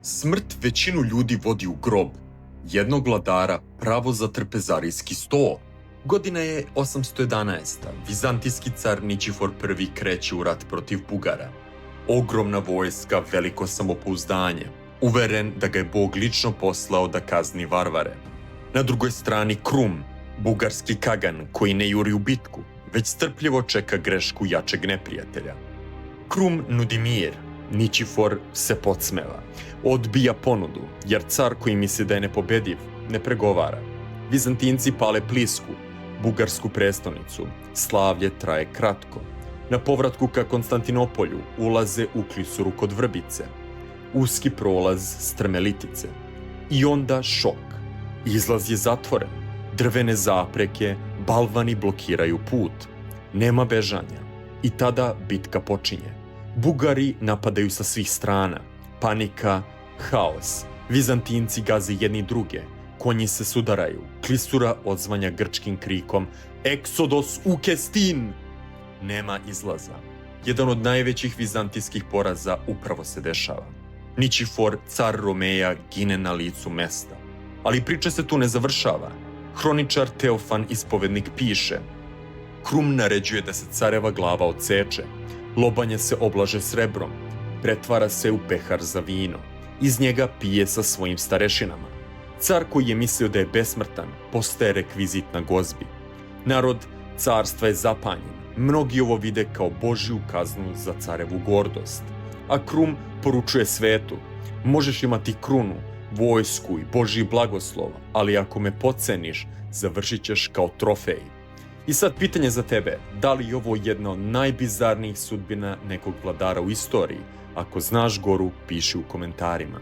Smrt većinu ljudi vodi u grob, jednog vladara pravo za trpezarijski sto. Godina je 811. Vizantijski car Ničifor I kreće u rat protiv Bugara. Ogromna vojska, veliko samopouzdanje, uveren da ga je Bog lično poslao da kazni varvare. Na drugoj strani Krum, bugarski kagan koji ne juri u bitku, već strpljivo čeka grešku jačeg neprijatelja. Krum nudi mir, Ničifor se podsmeva. Odbija ponudu, jer car koji misli da je nepobediv, ne pregovara. Vizantinci pale Plisku, bugarsku prestonicu. Slavlje traje kratko. Na povratku ka Konstantinopolju ulaze u klisuru kod Vrbice. Uski prolaz strme litice. I onda šok. Izlaz je zatvoren. Drvene zapreke, balvani blokiraju put. Nema bežanja. I tada bitka počinje. Bugari napadaju sa svih strana. Panika, haos. Vizantinci gaze jedni druge. Konji se sudaraju. Klisura odzvanja grčkim krikom Exodos ukestin! Nema izlaza. Jedan od najvećih vizantijskih poraza upravo se dešava. Ničifor, car Romeja, gine na licu mesta. Ali priča se tu ne završava. Hroničar Teofan Ispovednik piše: Krum naređuje da se careva glava odseče. Lobanje se oblaže srebrom. Pretvara se u pehar za vino. Iz njega pije sa svojim starešinama. Car koji je mislio da je besmrtan, postaje rekvizit na gozbi. Narod carstva je zapanjen. Mnogi ovo vide kao Božju kaznu za carevu gordost. A Krum poručuje svetu: možeš imati krunu, vojsku i Božji blagoslov, ali ako me podceniš, završit ćeš kao trofej. I sad pitanje za tebe, da li je ovo jedna od najbizarnijih sudbina nekog vladara u istoriji? Ako znaš goru, piši u komentarima.